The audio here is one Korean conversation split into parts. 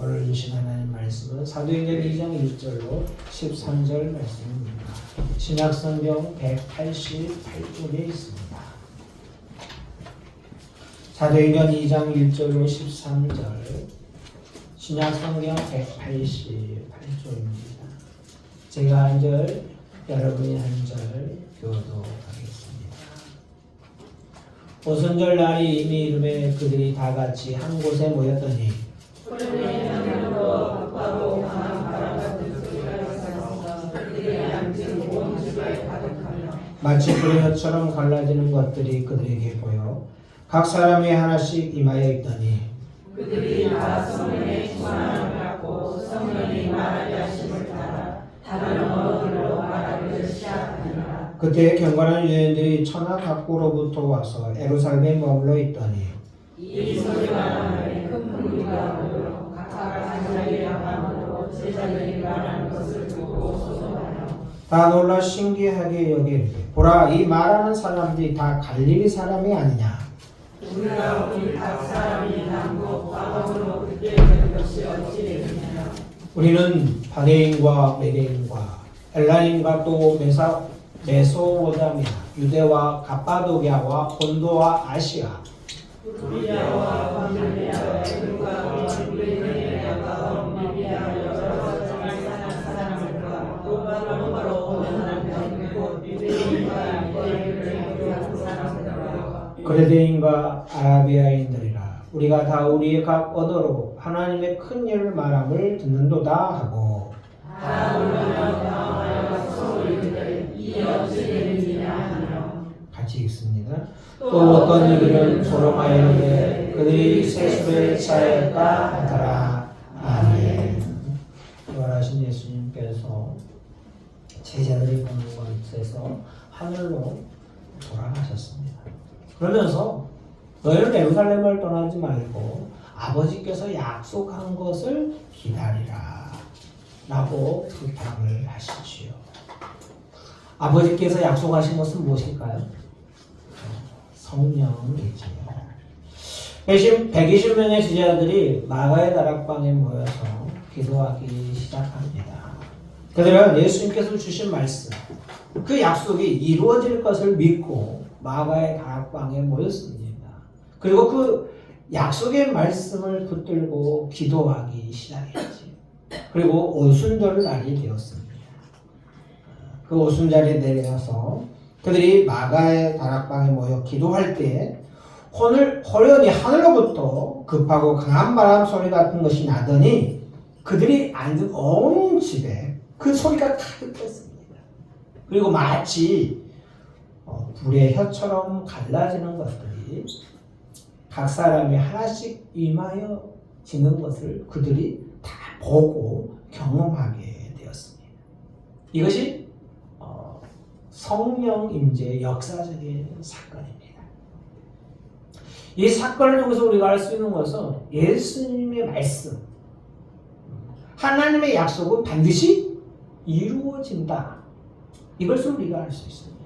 오늘 주신 하나님 말씀은 사도행전 2장 1절로 13절 말씀입니다. 신약성경 188쪽에 있습니다. 사도행전 2장 1절로 13절 신약성경 188쪽입니다. 제가 한 절, 여러분이 한 절 교도하겠습니다. 오순절 날이 이미 이름에 그들이 다 같이 한 곳에 모였더니 마치 불의 혀처럼 갈라지는 것들이 그들에게 보여 각 사람이 하나씩 임하여 있더니 그들이 다 성령의 충만함을 받고 성령이 말하게 하심을 따라 다른 언어로 말하기를 시작하니라. 그때 경건한 유대인들이 천하 각국으로부터 와서 예루살렘에 머물러 있더니 이 소리가 나면 큰 무리가 모여 각각 한 자리에 방으로 제자들이 말하는 것을 듣고 소송하여 다 놀라 신기하게 여기되 보라 이 말하는 사람들이 다 갈릴리 사람이 아니냐. 우리가 우리 각 사람이 남고 과거로 그때 된 것이 어찌 되느냐. 우리는 바데인과 메데인과 엘라인과 또 메소포타미아, 유대와 갑바도기아와 본도와 아시아, 우리야와 바빌리아와 애굽과 우리의 가까운 리비아 여러 사람을 사람들과 또 바로 오는 사람들 곧 유대인과 이방인을 교류하는 사람들과 그레데인과 아라비아인들이라. 우리가 다 우리의 각 언어로 하나님의 큰 일을 말함을 듣는도다 하고 다 울며 당하여 소리를 이 어찌 되느냐 하며 같이 읽습니다. 또 어떤 이들은 조롱하였는데 그들이 세술에 차였다 하더라. 아멘. 부활하신 예수님께서 제자들이 보는 곳에서 하늘로 돌아가셨습니다. 그러면서 너희는 예루살렘을 떠나지 말고 아버지께서 약속한 것을 기다리라 라고 부탁을 하시지요. 아버지께서 약속하신 것은 무엇일까요? 성령이지요. 120명의 제자들이 마가의 다락방에 모여서 기도하기 시작합니다. 그들은 예수님께서 주신 말씀, 그 약속이 이루어질 것을 믿고 마가의 다락방에 모였습니다. 그리고 그 약속의 말씀을 붙들고 기도하기 시작했지. 그리고 오순절 날이 되었습니다. 그 오순절에 내려서 그들이 마가의 다락방에 모여 기도할 때 호련히 하늘로부터 급하고 강한 바람 소리 같은 것이 나더니 그들이 앉은 온 집에 그 소리가 가득했습니다. 그리고 마치 불의 혀처럼 갈라지는 것들이 각 사람이 하나씩 임하여 지는 것을 그들이 다 보고 경험하게 되었습니다. 이것이 성령 임재의 역사적인 사건입니다. 이 사건을 통해서 우리가 알 수 있는 것은 예수님의 말씀, 하나님의 약속은 반드시 이루어진다. 이것을 우리가 알 수 있습니다.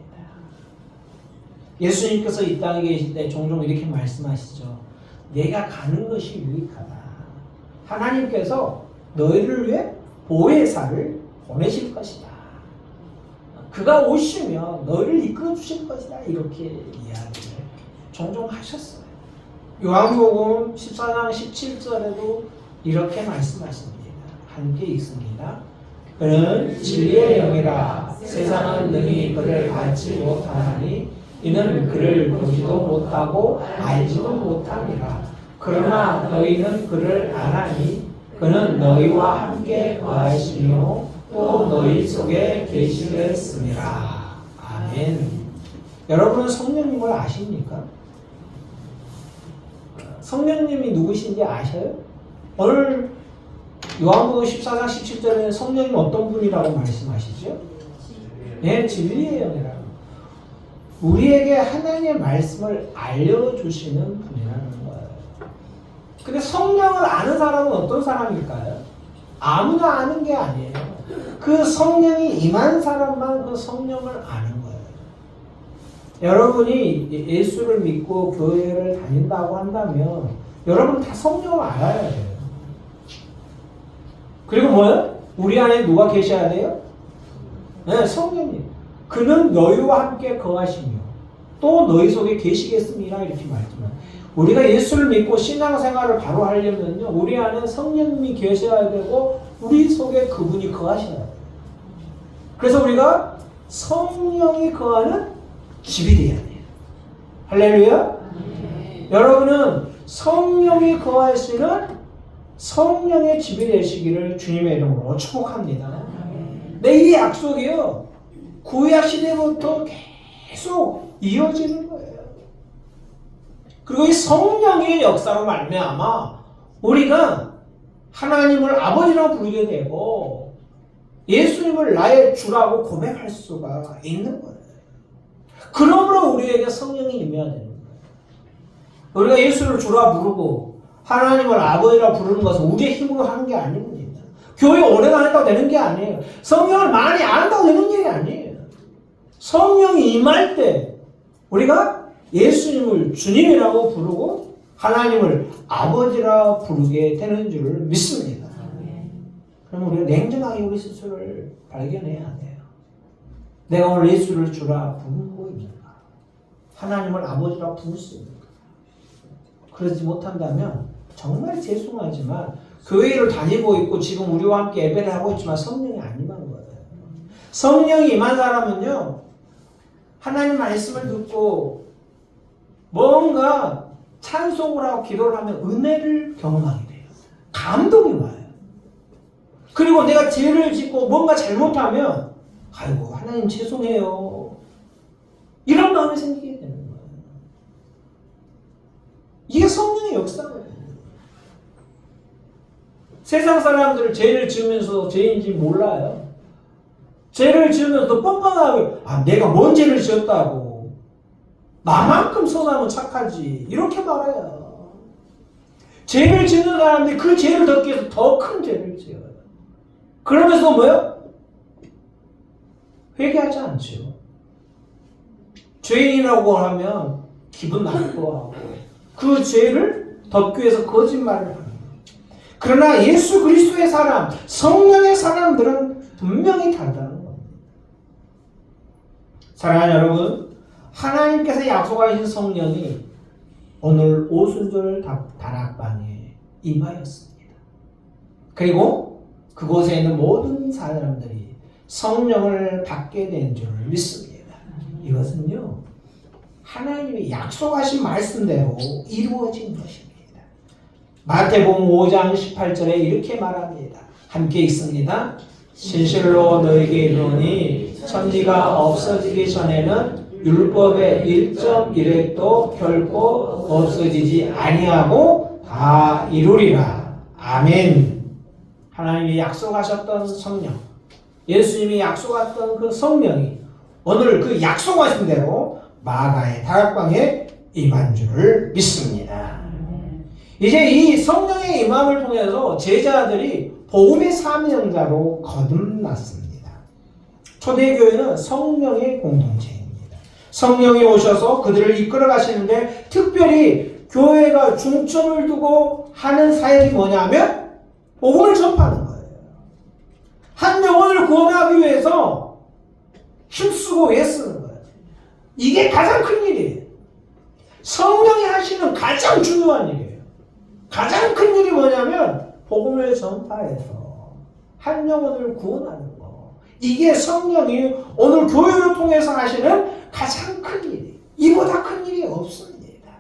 예수님께서 이 땅에 계실 때 종종 이렇게 말씀하시죠. 내가 가는 것이 유익하다. 하나님께서 너희를 위해 보혜사를 보내실 것이다. 그가 오시면 너희를 이끌어 주실 것이다. 이렇게 이야기를 종종 하셨어요. 요한복음 14장 17절에도 이렇게 말씀하십니다. 함께 읽습니다. 그는 진리의 영이라 세상은 능히 그를 받지 못하나니 이는 그를 보지도 못하고 알지도 못함이라. 그러나 너희는 그를 아나니 그는 너희와 함께 거하시며 또 너희 속에 계시겠습니다. 아멘. 여러분은 성령님을 아십니까? 성령님이 누구신지 아셔요? 오늘 요한복음 14장 17절에 성령님 어떤 분이라고 말씀하시죠? 네, 진리의 영이라고. 우리에게 하나님의 말씀을 알려주시는 분이라는 거예요. 근데 성령을 아는 사람은 어떤 사람일까요? 아무나 아는 게 아니에요. 그 성령이 임한 사람만 그 성령을 아는 거예요. 여러분이 예수를 믿고 교회를 다닌다고 한다면 여러분 다 성령을 알아야 돼요. 그리고 뭐예요? 우리 안에 누가 계셔야 돼요? 네, 성령님. 그는 너희와 함께 거하시며 또 너희 속에 계시겠습니다. 이렇게 말씀합니다. 우리가 예수를 믿고 신앙생활을 바로 하려면요, 우리 안에 성령님이 계셔야 되고 우리 속에 그분이 거하셔야 돼요. 그래서 우리가 성령이 거하는 집이 돼야 돼요. 할렐루야. 여러분은 성령이 거하시는 성령의 집이 되시기를 주님의 이름으로 축복합니다. 네, 이 약속이요, 구약 시대부터 계속 이어지는 거예요. 그리고 이 성령의 역사로 말미암아 우리가 하나님을 아버지라고 부르게 되고 예수님을 나의 주라고 고백할 수가 있는 거예요. 그러므로 우리에게 성령이 임해야 되는 거예요. 우리가 예수를 주라 부르고 하나님을 아버지라 부르는 것은 우리의 힘으로 하는 게 아닙니다. 교회 오래 다닌다고 되는 게 아니에요. 성령을 많이 안다고 되는 게 아니에요. 성령이 임할 때 우리가 예수님을 주님이라고 부르고 하나님을 아버지라 부르게 되는 줄을 믿습니다. 그럼 우리가 냉정하게 우리 스스로를 발견해야 돼요. 내가 오늘 예수를 주라 부르고 있는가? 하나님을 아버지라 부를 수 있는가? 그러지 못한다면 정말 죄송하지만 교회를 다니고 있고 지금 우리와 함께 예배를 하고 있지만 성령이 안 임한 거예요. 성령이 임한 사람은요, 하나님 말씀을 듣고 뭔가 찬송을 하고 기도를 하면 은혜를 경험하게 돼요. 감동이 와요. 그리고 내가 죄를 짓고 뭔가 잘못하면 아이고 하나님 죄송해요, 이런 마음이 생기게 되는 거예요. 이게 성령의 역사예요. 세상 사람들은 죄를 지으면서 죄인지 몰라요. 죄를 지으면서 뻔뻔하게 내가 뭔 죄를 지었다고, 나만큼 선하면 착하지, 이렇게 말해요. 죄를 짓는 사람들이 그 죄를 덮기 위해서 더 큰 죄를 지어요. 그러면서 뭐예요? 회개하지 않죠. 죄인이라고 하면 기분 나쁘고 그 죄를 덮기 위해서 거짓말을 합니다. 그러나 예수 그리스도의 사람, 성령의 사람들은 분명히 다르다는 겁니다. 사랑하는 여러분, 하나님께서 약속하신 성령이 오늘 오순절 다락방에 임하였습니다. 그리고 그곳에 있는 모든 사람들이 성령을 받게 된 줄을 믿습니다. 이것은요, 하나님이 약속하신 말씀대로 이루어진 것입니다. 마태복음 5장 18절에 이렇게 말합니다. 함께 읽습니다. 진실로 너에게 이르노니 천지가 없어지기 전에는 율법의 1.1획도 결코 없어지지 아니하고 다 이루리라. 아멘. 하나님이 약속하셨던 성령, 예수님이 약속했던 그 성령이 오늘 그 약속하신 대로 마가의 다락방에 임한 줄을 믿습니다. 이제 이 성령의 임함을 통해서 제자들이 복음의 사명자로 거듭났습니다. 초대교회는 성령의 공동체입니다. 성령이 오셔서 그들을 이끌어 가시는데 특별히 교회가 중점을 두고 하는 사역이 뭐냐면 복음을 전파하는 거예요. 한 영혼을 구원하기 위해서 힘쓰고 애쓰는 거예요. 이게 가장 큰 일이에요. 성령이 하시는 가장 중요한 일이에요. 가장 큰 일이 뭐냐면 복음을 전파해서 한 영혼을 구원하는 거. 이게 성령이 오늘 교회를 통해서 하시는 가장 큰 일이에요. 이보다 큰 일이 없습니다.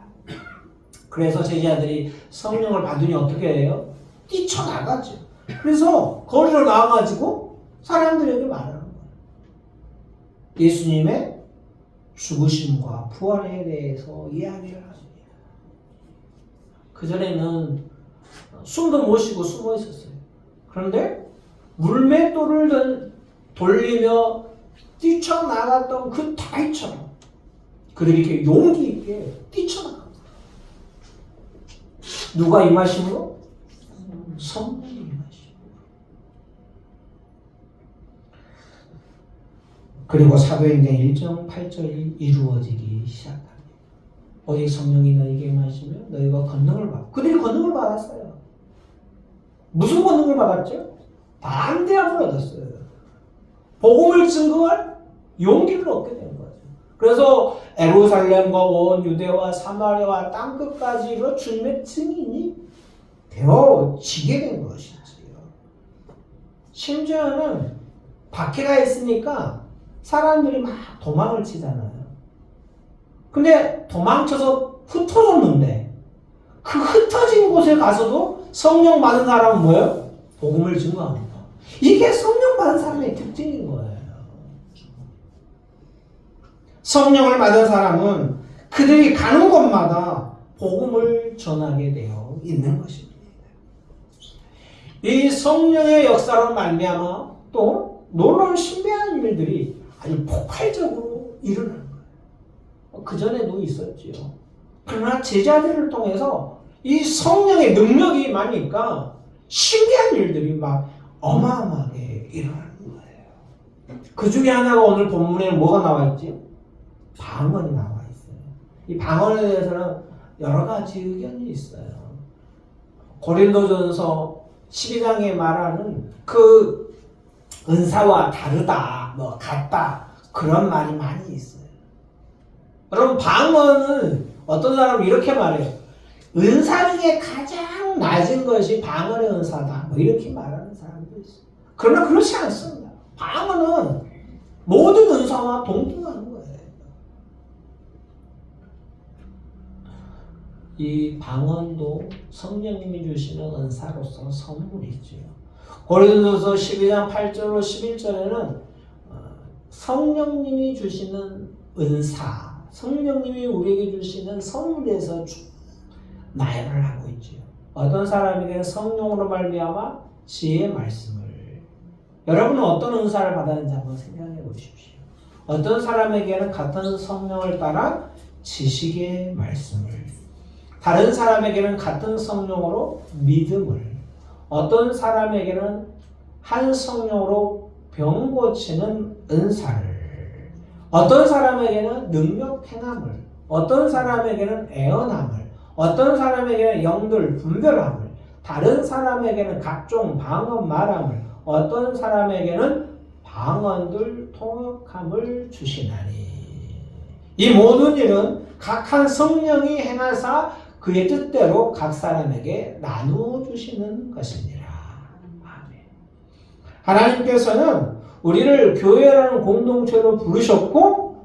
그래서 제자들이 성령을 받으니 어떻게 해요? 뛰쳐나가죠. 그래서 거리로 나와가지고 사람들에게 말하는 거예요. 예수님의 죽으심과 부활에 대해서 이야기를 합니다. 그전에는 숨도 못 쉬고 숨어 있었어요. 그런데 물맷돌을 돌리며 뛰쳐나갔던 그 다윗처럼 그들이 이렇게 용기 있게 뛰쳐나갑니다. 누가 임하심으로? 성령이 임하심으로. 그리고 사도행전 1장 8절이 이루어지기 시작합니다. 오직 성령이 너희에게 임하시면 너희가 권능을 받고, 그들이 권능을 받았어요. 무슨 권능을 받았죠? 반대함을 얻었어요. 복음을 증거할 용기를 얻게 된 거죠. 그래서 예루살렘과 온 유대와 사마리아와 땅끝까지로 주님의 증인이 되어지게 된 것이지요. 심지어는 박해가 있으니까 사람들이 막 도망을 치잖아요. 근데 도망쳐서 흩어졌는데 그 흩어진 곳에 가서도 성령 받은 사람은 뭐예요? 복음을 증거합니다. 이게 성령 받은 사람의 특징인 거예요. 성령을 받은 사람은 그들이 가는 곳마다 복음을 전하게 되어 있는 것입니다. 이 성령의 역사로 말미암아 또 놀라운 신비한 일들이 아주 폭발적으로 일어나는 거예요. 그전에도 있었지요. 그러나 제자들을 통해서 이 성령의 능력이 많으니까 신비한 일들이 막 어마어마하게 일어나는 거예요. 그 중에 하나가 오늘 본문에 뭐가 나와 있지? 방언이 나와 있어요. 이 방언에 대해서는 여러 가지 의견이 있어요. 고린도전서 12장에 말하는 그 은사와 다르다, 뭐 같다 그런 말이 많이 있어요. 여러분 방언은 어떤 사람은 이렇게 말해요. 은사 중에 가장 낮은 것이 방언의 은사다. 뭐 이렇게 말하는 사람도 있어요. 그러나 그렇지 않습니다. 방언은 모든 은사와 동등한 거예요. 이 방언도 성령님이 주시는 은사로서 선물이지요. 고린도서 12장 8절로 11절에는 성령님이 주시는 은사, 성령님이 우리에게 주시는 선물에서 나열을 하고 있지요. 어떤 사람에게는 성령으로 말미암아 지혜의 말씀을, 여러분은 어떤 은사를 받았는지 한번 생각해 보십시오. 어떤 사람에게는 같은 성령을 따라 지식의 말씀을, 다른 사람에게는 같은 성령으로 믿음을, 어떤 사람에게는 한 성령으로 병 고치는 은사를, 어떤 사람에게는 능력 행함을, 어떤 사람에게는 애언함을, 어떤 사람에게는 영들 분별함을, 다른 사람에게는 각종 방언 말함을, 어떤 사람에게는 방언들 통역함을 주시나니. 이 모든 일은 각 한 성령이 행하사 그의 뜻대로 각 사람에게 나누어 주시는 것이니라. 아멘. 하나님께서는 우리를 교회라는 공동체로 부르셨고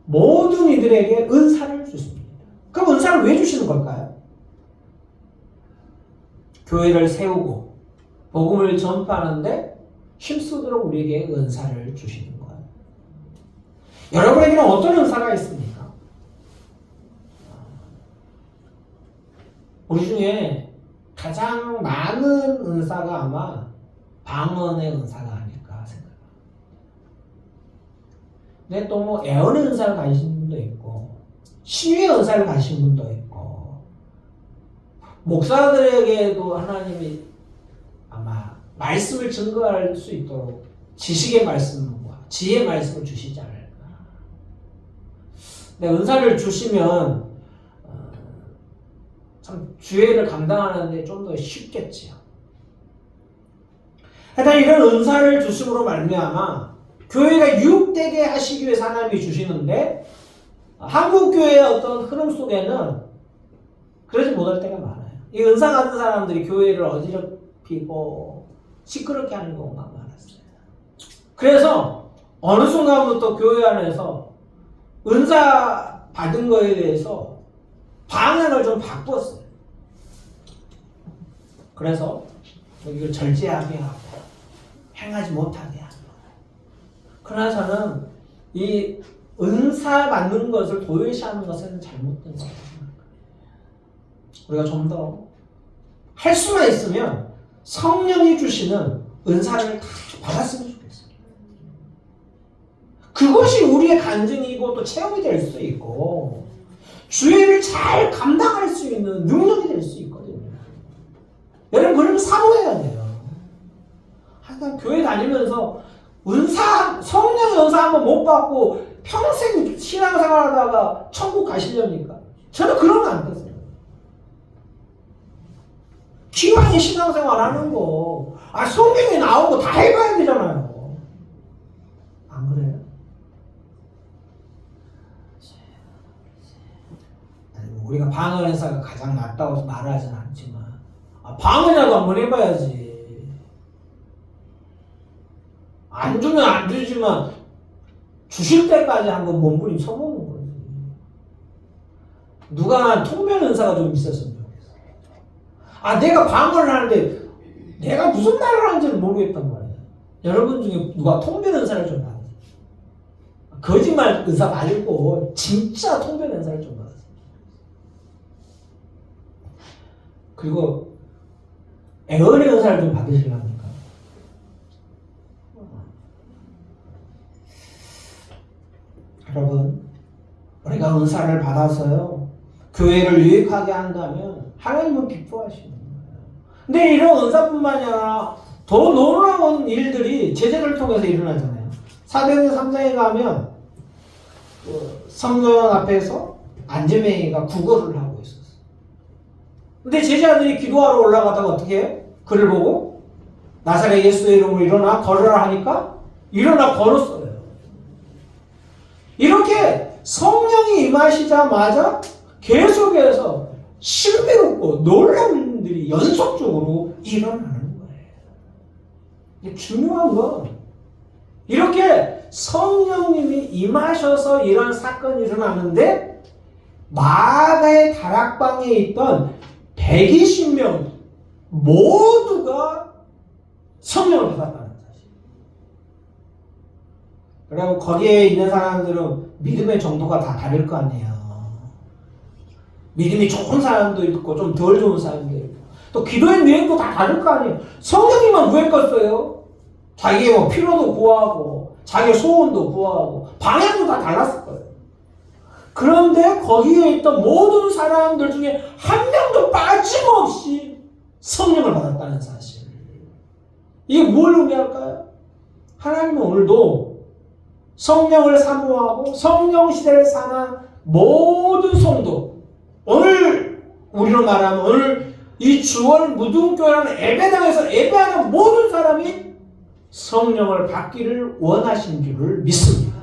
모든 이들에게 은사를 주십니다. 그럼 은사를 왜 주시는 걸까요? 교회를 세우고 복음을 전파하는데 힘쓰도록 우리에게 은사를 주시는 거예요. 여러분에게는 어떤 은사가 있습니까? 우리 중에 가장 많은 은사가 아마 방언의 은사가 아닐까 생각합니다. 근데 또 뭐 애언의 은사를 가지신 분도 있고 시위의 은사를 가지신 분도 있고 목사들에게도 하나님이 아마 말씀을 증거할 수 있도록 지식의 말씀과 지혜의 말씀을 주시지 않을까. 근데 은사를 주시면 참 주의를 감당하는데 좀 더 쉽겠지요. 하여튼 이런 은사를 주심으로 말미암아 교회가 유익되게 하시기 위해서 하나님이 주시는데 한국교회의 어떤 흐름 속에는 그러지 못할 때가 많아요. 이 은사 같은 사람들이 교회를 어지럽히고 시끄럽게 하는 경우가 많았어요. 그래서 어느 순간부터 교회 안에서 은사 받은 거에 대해서 방향을 좀 바꿨어요. 그래서 이걸 절제하게 하고 행하지 못하게 하고. 그러나 저는 이 은사 받는 것을 도외시하는 것은 잘못된 거예요. 우리가 좀 더 할 수만 있으면 성령이 주시는 은사를 다 받았으면 좋겠어요. 그것이 우리의 간증이고 또 체험이 될 수 있고 주의를 잘 감당할 수 있는 능력이 될 수 있거든요. 여러분 그러면 사모해야 돼요. 하여간 교회 다니면서 성령의 은사 한번 못 받고 평생 신앙생활하다가 천국 가시렵니까? 저는 그러면 안 되세요. 기왕에 신앙생활 하는 거 성경에 나오고 다 해봐야 되잖아요. 안 그래요? 우리가 방언 행사가 가장 낫다고 말하지는 않지만 방언이라도 한번 해봐야지. 안 주면 안 주지만 주실 때까지 한번 몸부림 쳐보는 거지. 누가 통변 은사가 좀 있었으면 좋겠어. 내가 방언을 하는데 내가 무슨 말을 하는지를 모르겠단 말이야. 여러분 중에 누가 통변 은사를 좀 받으세요? 거짓말 은사 말고 진짜 통변 은사를 좀 받으세요. 그리고 애언의 은사를 좀 받으시려니까. 여러분, 우리가 은사를 받아서요 교회를 유익하게 한다면 하나님은 기뻐하시는 거예요. 근데 이런 은사뿐만이 아니라 더 놀라운 일들이 제자를 통해서 일어나잖아요. 사도행전 3장에 가면 성전 앞에서 안지맹이가 구걸을 하고 있었어요. 근데 제자들이 기도하러 올라가다가 어떻게 해요? 그를 보고 나사렛 예수의 이름으로 일어나 걸으라 하니까 일어나 걸었어요. 이렇게 성령이 임하시자마자 계속해서 신비롭고 놀라운 일들이 연속적으로 일어나는 거예요. 중요한 건 이렇게 성령님이 임하셔서 이런 사건이 일어나는데 마가의 다락방에 있던 120명 모두가 성령을 받았다는 사실. 그리고 거기에 있는 사람들은 믿음의 정도가 다 다를 거 아니에요. 믿음이 좋은 사람도 있고 좀 덜 좋은 사람도 있고 또 기도의 내용도 다 다를 거 아니에요. 성령님만 구했겠어요? 자기의 뭐 필요도 구하고 자기의 소원도 구하고 방향도 다 달랐을 거예요. 그런데 거기에 있던 모든 사람들 중에 한 명도 빠짐없이 성령을 받았다는 사실. 이게 뭘 의미할까요? 하나님은 오늘도 성령을 사모하고 성령 시대를 사는 모든 성도, 오늘 우리로 말하면 오늘 이 주월 무등교회라는 예배당에서 예배하는 모든 사람이 성령을 받기를 원하신 줄을 믿습니다.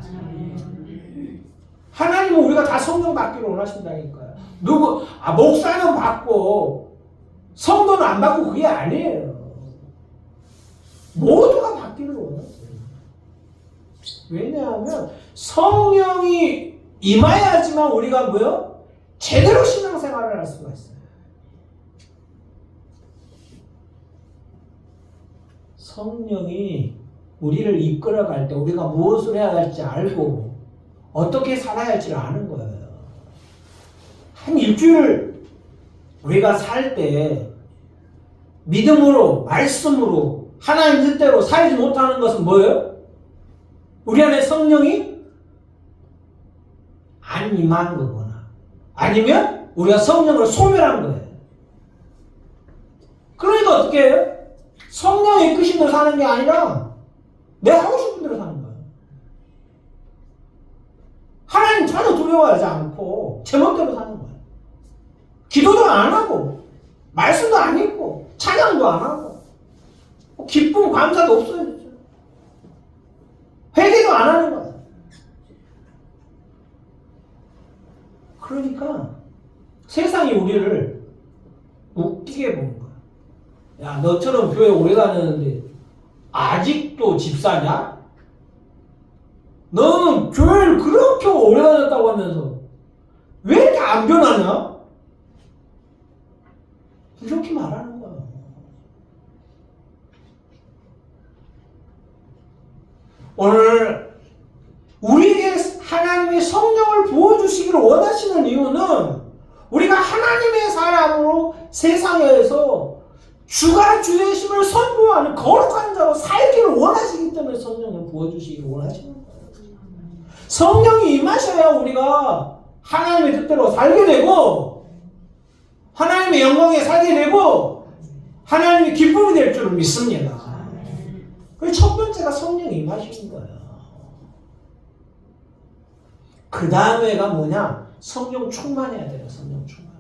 하나님은 우리가 다 성령 받기를 원하신다니까요. 목사는 받고 성도는 안 받고 그게 아니에요. 모두가 받기를 원하세요. 왜냐하면 성령이 임해야지만 우리가 뭐요? 제대로 신앙생활을 할 수가 있어요. 성령이 우리를 이끌어갈 때 우리가 무엇을 해야 할지 알고 어떻게 살아야 할지를 아는 거예요. 한 일주일 우리가 살 때 믿음으로 말씀으로 하나님 뜻대로 살지 못하는 것은 뭐예요? 우리 안에 성령이 안 임한 거거나 아니면 우리가 성령을 소멸한 거예요. 그러니까 어떻게 해요? 성령의 이끄신 대로 사는 게 아니라 내가 하고 싶은 대로 사는 거예요. 하나님 전혀 두려워하지 않고 제멋대로 사는 거예요. 기도도 안 하고 말씀도 안 읽고 찬양도 안 하고 기쁨 감사도 없어요. 회개도 안 하는 거예요. 그러니까 세상이 우리를 웃기게 보는 거야. 야, 너처럼 교회 오래 다녔는데 아직도 집사냐? 너는 교회를 그렇게 오래 다녔다고 하면서 왜 이렇게 안 변하냐? 이렇게 말하는 거야. 오늘 우리에게 하나님의 성령을 부어주시기를 원하시는 이유는 우리가 하나님의 사람으로 세상에서 주가 주의 심을 선포하는 거룩한 자로 살기를 원하시기 때문에 성령을 부어주시기를 원하시는 거예요. 성령이 임하셔야 우리가 하나님의 뜻대로 살게 되고 하나님의 영광에 살게 되고 하나님의 기쁨이 될 줄을 믿습니다. 그 첫 번째가 성령이 임하시는 거예요. 그 다음에가 뭐냐? 성령 충만해야 돼요. 성령 충만.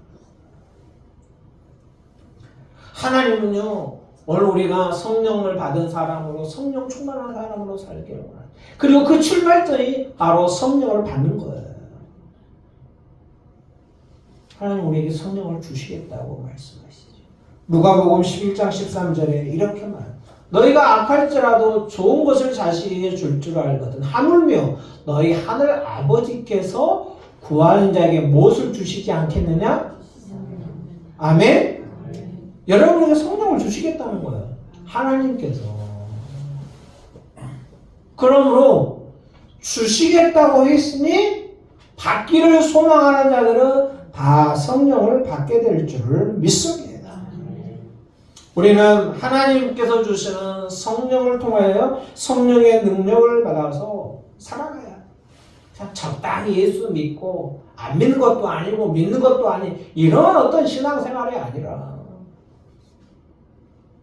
하나님은요 오늘 우리가 성령을 받은 사람으로 성령 충만한 사람으로 살기를 원합니다. 그리고 그 출발점이 바로 성령을 받는 거예요. 하나님 우리에게 성령을 주시겠다고 말씀하시죠. 누가복음 11장 13절에 이렇게 말합니다. 너희가 악할지라도 좋은 것을 자식에게 줄 줄 알거든. 하물며 너희 하늘 아버지께서 구하는 자에게 무엇을 주시지 않겠느냐? 아멘? 여러분에게 성령을 주시겠다는 거예요. 하나님께서. 그러므로 주시겠다고 했으니 받기를 소망하는 자들은 다 성령을 받게 될 줄을 믿습니다. 우리는 하나님께서 주시는 성령을 통하여 성령의 능력을 받아서 살아가야 그냥 적당히 예수 믿고 안 믿는 것도 아니고 믿는 것도 아닌 이런 어떤 신앙생활이 아니라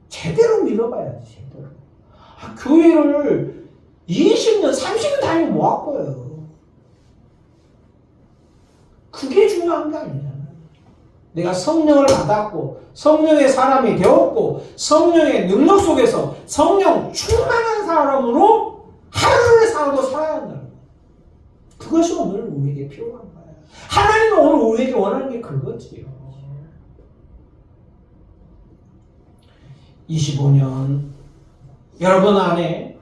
제대로 믿어봐야지. 제대로. 교회를 20년 30년 다니고 뭐 할 거예요. 그게 중요한 게 아니잖아요. 내가 성령을 받았고 성령의 사람이 되었고 성령의 능력 속에서 성령 충만한 사람으로 하루를 살아도 살아야 한다는 거예요. 그것이 오늘 우리에게 필요한 거예요. 하나님은 오늘 우리에게 원하는 게 그거지요. 25년 여러분 안에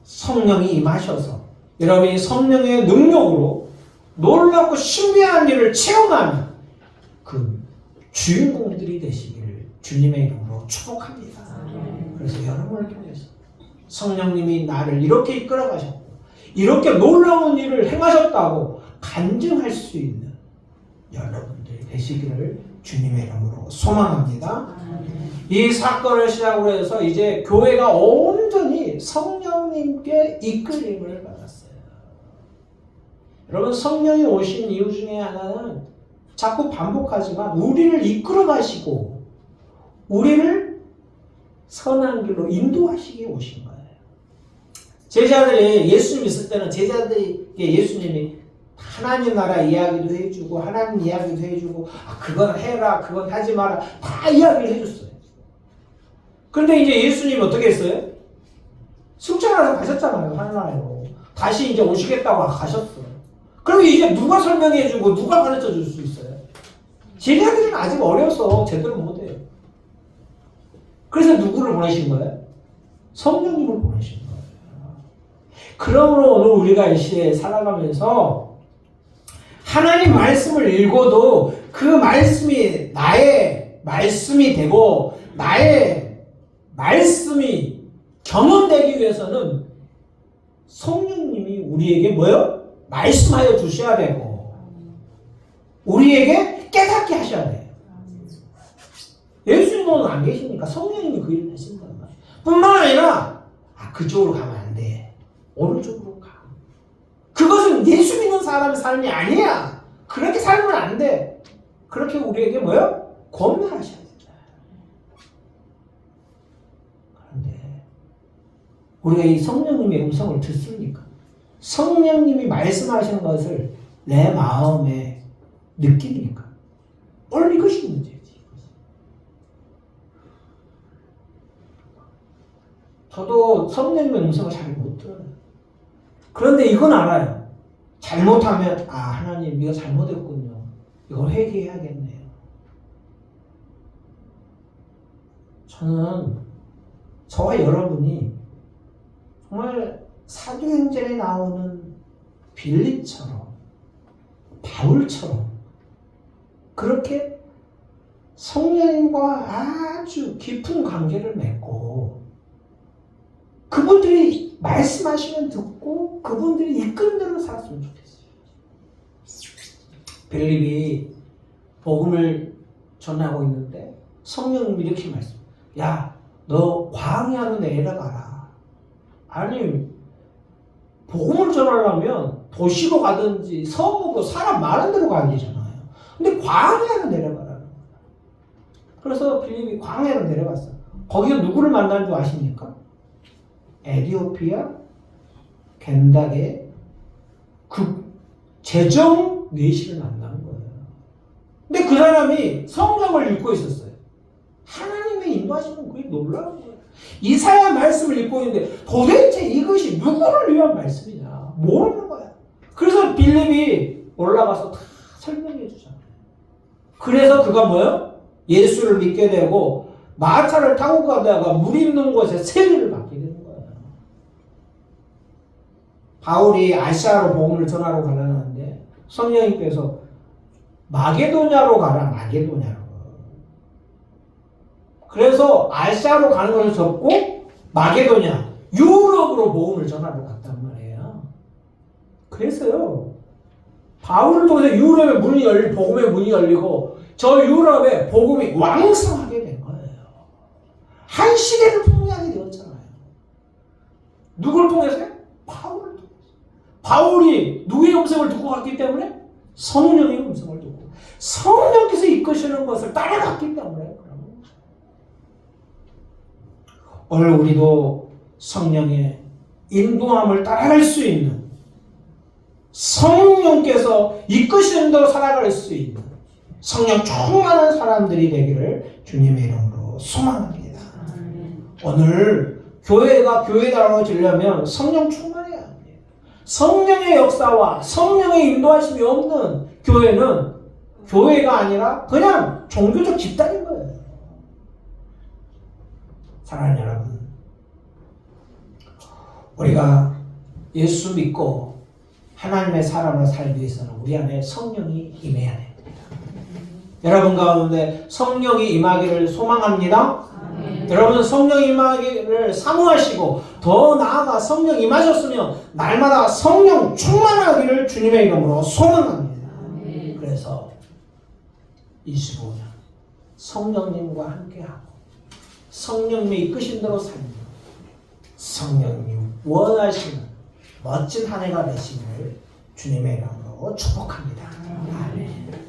성령이 임하셔서 여러분이 성령의 능력으로 놀랍고 신비한 일을 체험하는 그 주인공들이 되시기를 주님의 이름으로 축복합니다. 그래서 여러분을 통해서 성령님이 나를 이렇게 이끌어 가셨고 이렇게 놀라운 일을 행하셨다고 간증할 수 있는 여러분들이 되시기를 주님의 이름으로 소망합니다. 이 사건을 시작으로 해서 이제 교회가 온전히 성령님께 이끌림을 받았어요. 여러분 성령이 오신 이유 중에 하나는 자꾸 반복하지만 우리를 이끌어 가시고 우리를 선한 길로 인도하시기 오신 거예요. 제자들이 예수님 있을 때는 제자들에게 예수님이 하나님 나라 이야기도 해주고 하나님 이야기도 해주고 그건 해라 그건 하지 마라 다 이야기를 해줬어요. 그런데 이제 예수님이 어떻게 했어요? 승천하러 가셨잖아요. 하늘나라로. 다시 이제 오시겠다고 가셨어요. 그럼 이제 누가 설명해주고 누가 가르쳐줄 수 있어요? 제자들은 아직 어려서 제대로 못해요. 그래서 누구를 보내신 거예요? 성령님을 보내신 거예요. 그러므로 오늘 우리가 이 시대에 살아가면서 하나님 말씀을 읽어도 그 말씀이 나의 말씀이 되고 나의 말씀이 경험되기 위해서는 성령님이 우리에게 뭐요? 말씀하여 주셔야 되고 우리에게 깨닫게 하셔야 돼요. 예수님은 안 계시니까 성령님이 그 일을 하신단 말이에요. 뿐만 아니라 그쪽으로 가면 안 돼. 오른쪽으로 가. 그것은 예수 믿는 사람의 삶이 아니야. 그렇게 살면 안 돼. 그렇게 우리에게 뭐요? 권면하셔야 돼. 그런데 우리가 이 성령님의 음성을 듣습니까? 성령님이 말씀하시는 것을 내 마음에 느낍니까? 오늘 이것이 문제지. 저도 성령님의 음성을 잘 못 들어요. 그런데 이건 알아요. 잘못하면 하나님 이거 잘못했군요. 이걸 회개해야겠네요. 저는 저와 여러분이 정말 사도행전에 나오는 빌립처럼 바울처럼 그렇게 성령님과 아주 깊은 관계를 맺고 그분들이 말씀하시면 듣고 그분들이 이끄는 대로 살았으면 좋겠어요. 빌립이 복음을 전하고 있는데 성령님이 이렇게 말씀. 야, 너 광야로 내려가라. 아니, 복음을 전하려면 도시로 가든지 성읍으로 사람 많은 데로 가야 되잖아요. 근데 광야로 내려가라는 거예요. 그래서 빌립이 광야로 내려갔어요. 거기서 누구를 만난 줄 아십니까? 에티오피아 겐닥의 그 재정 내시를 만난 거예요. 근데 그 사람이 성경을 읽고 있었어요. 하나님의 인도하심은 그게 놀라운 거예요. 이사야 말씀을 읽고 있는데 도대체 이것이 누구를 위한 말씀이냐 모르는 거야. 그래서 빌립이 올라가서 다 설명해 주잖아요. 그래서 그가 뭐예요? 예수를 믿게 되고 마차를 타고 가다가 물 있는 곳에 세례를 받게 되는 거예요. 바울이 아시아로 복음을 전하러 가려는데 성령님께서 마게도냐로 가라, 마게도냐로. 그래서 아시아로 가는 것을 접고 마게도냐, 유럽으로 복음을 전하러 갔단 말이에요. 그래서요, 바울을 통해서 유럽의 문이 열리고 복음의 문이 열리고 저 유럽에 복음이 왕성하게 된 거예요. 한 시대를 풍미하게 되었잖아요. 누굴 통해서요? 바울을 통해서. 바울이 누구의 음성을 듣고 갔기 때문에? 성령의 음성을 듣고 성령께서 이끄시는 것을 따라갔기 때문에. 오늘 우리도 성령의 인도함을 따라갈 수 있는, 성령께서 이끄시는 대로 살아갈 수 있는 성령 충만한 사람들이 되기를 주님의 이름으로 소망합니다. 오늘 교회가 교회다라고 지려면 성령 충만해야 합니다. 성령의 역사와 성령의 인도하심이 없는 교회는 교회가 아니라 그냥 종교적 집단인 거예요. 사랑하는 여러분, 우리가 예수 믿고 하나님의 사람으로 살기 위해서는 우리 안에 성령이 임해야 됩니다. 여러분 가운데 성령이 임하기를 소망합니다. 여러분 성령 임하기를 사모하시고 더 나아가 성령 임하셨으면 날마다 성령 충만하기를 주님의 이름으로 소망합니다. 그래서 25년 성령님과 함께하고 성령님이 이끄신 대로 살며 성령님 원하시는 멋진 한 해가 되시기를 주님의 이름으로 축복합니다. 아멘.